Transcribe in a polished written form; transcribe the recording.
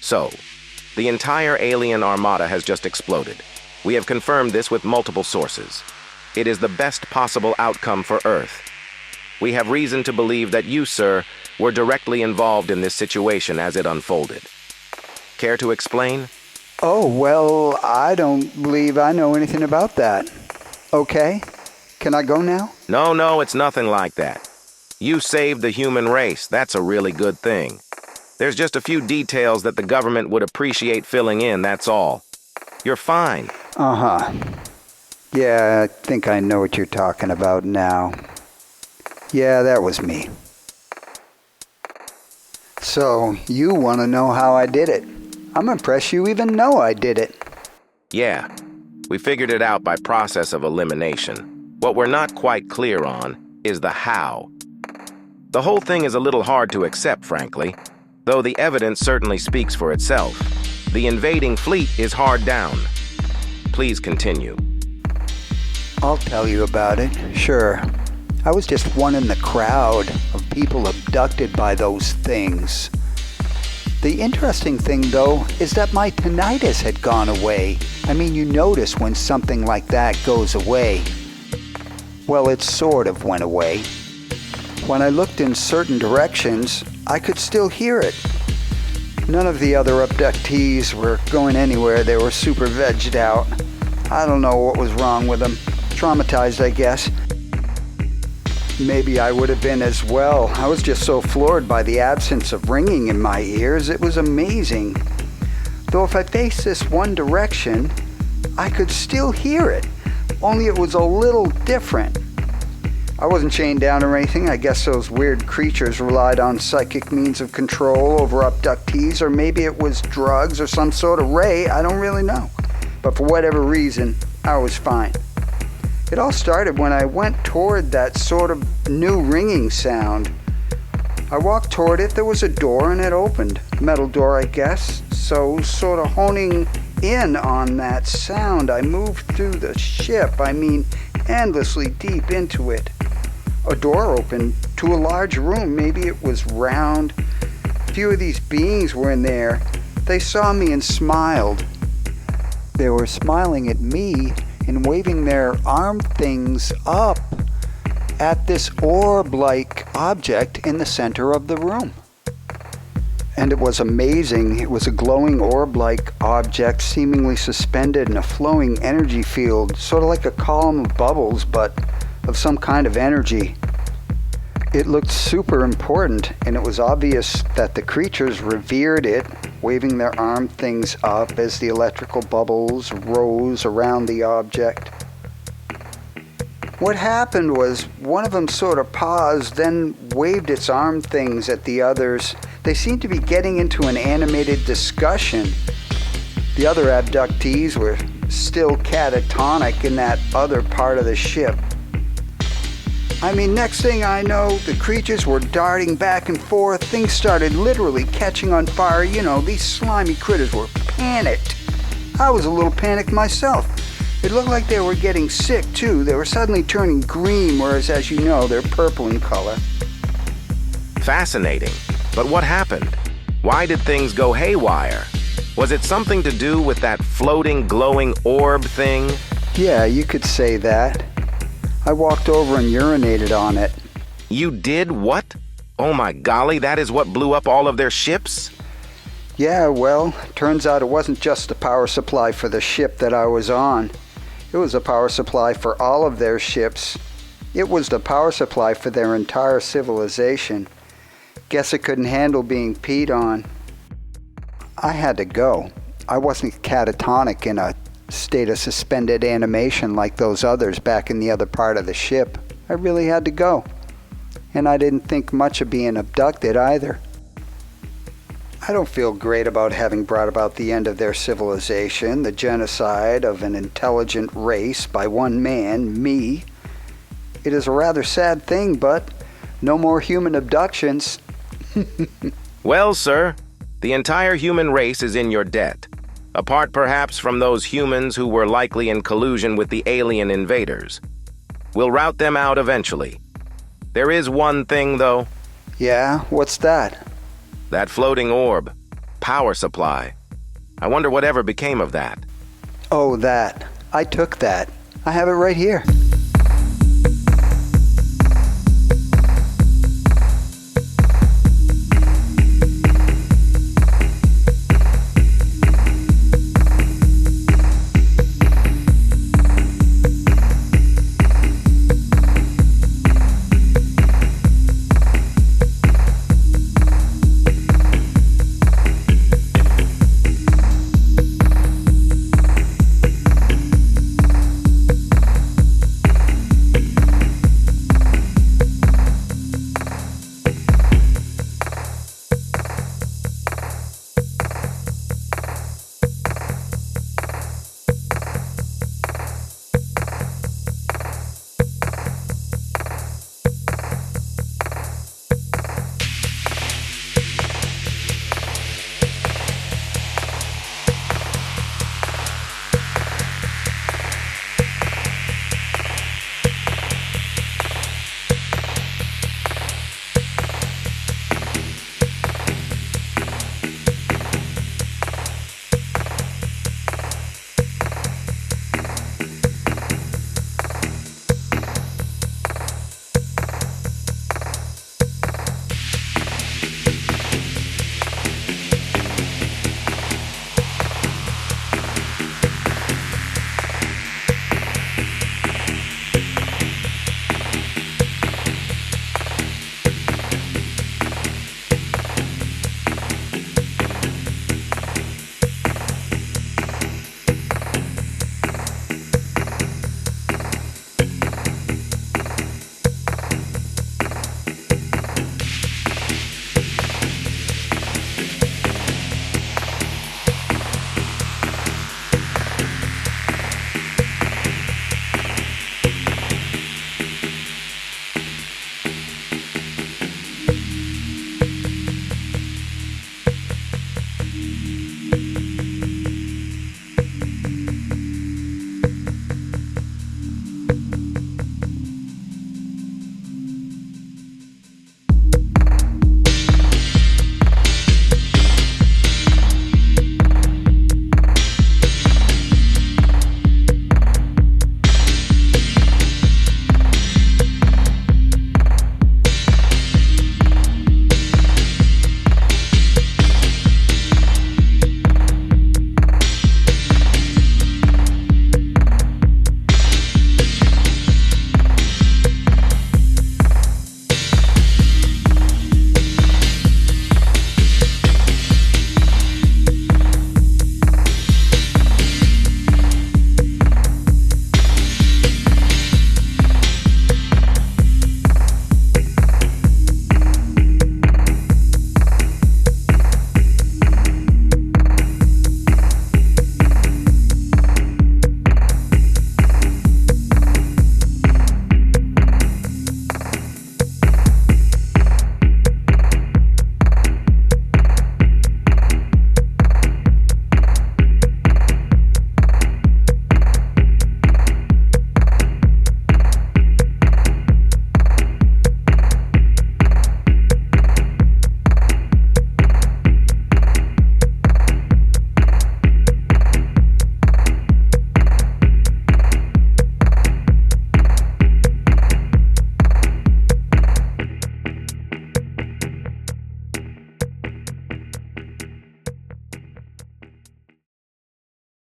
So, the entire alien armada has just exploded. We have confirmed this with multiple sources. It is the best possible outcome for Earth. We have reason to believe that you, sir, were directly involved in this situation as it unfolded. Care to explain? Oh, well, I don't believe I know anything about that. Okay, can I go now? No, it's nothing like that. You saved the human race. That's a really good thing. There's just a few details that the government would appreciate filling in, that's all. You're fine. Uh-huh. Yeah, I think I know what you're talking about now. Yeah, that was me. So, you want to know how I did it? I'm impressed you even know I did it. Yeah, we figured it out by process of elimination. What we're not quite clear on is the how. The whole thing is a little hard to accept, frankly, though the evidence certainly speaks for itself. The invading fleet is hard down. Please continue. I'll tell you about it, sure. I was just one in the crowd of people abducted by those things. The interesting thing, though, is that my tinnitus had gone away. I mean, you notice when something like that goes away. Well, it sort of went away. When I looked in certain directions, I could still hear it. None of the other abductees were going anywhere. They were super vegged out. I don't know what was wrong with them. Traumatized, I guess. Maybe I would have been as well. I was just so floored by the absence of ringing in my ears. It was amazing. Though if I faced this one direction, I could still hear it. Only it was a little different. I wasn't chained down or anything. I guess those weird creatures relied on psychic means of control over abductees, or maybe it was drugs or some sort of ray. I don't really know. But for whatever reason, I was fine. It all started when I went toward that sort of new ringing sound. I walked toward it, there was a door and it opened. Metal door, I guess. So, sort of honing in on that sound, I moved through the ship, endlessly deep into it. A door opened to a large room, maybe it was round. A few of these beings were in there. They saw me and smiled. They were smiling at me and waving their arm things up at this orb-like object in the center of the room. And it was amazing. It was a glowing orb-like object seemingly suspended in a flowing energy field, sort of like a column of bubbles, but of some kind of energy. It looked super important, and it was obvious that the creatures revered it, waving their arm things up as the electrical bubbles rose around the object. What happened was one of them sort of paused, then waved its arm things at the others. They seemed to be getting into an animated discussion. The other abductees were still catatonic in that other part of the ship. Next thing I know, the creatures were darting back and forth. Things started literally catching on fire. These slimy critters were panicked. I was a little panicked myself. It looked like they were getting sick, too. They were suddenly turning green, whereas, as you know, they're purple in color. Fascinating. But what happened? Why did things go haywire? Was it something to do with that floating, glowing orb thing? Yeah, you could say that. I walked over and urinated on it. You did what? Oh my golly, that is what blew up all of their ships? Yeah, well, turns out it wasn't just the power supply for the ship that I was on. It was a power supply for all of their ships. It was the power supply for their entire civilization. Guess it couldn't handle being peed on. I had to go. I wasn't catatonic in a state of suspended animation like those others back in the other part of the ship. I really had to go. And I didn't think much of being abducted either. I don't feel great about having brought about the end of their civilization, the genocide of an intelligent race by one man, me. It is a rather sad thing, but no more human abductions. Well, sir, the entire human race is in your debt. Apart perhaps from those humans who were likely in collusion with the alien invaders. We'll rout them out eventually. There is one thing, though. Yeah, what's that? That floating orb. power supply. I wonder whatever became of that. Oh, that. I took that. I have it right here.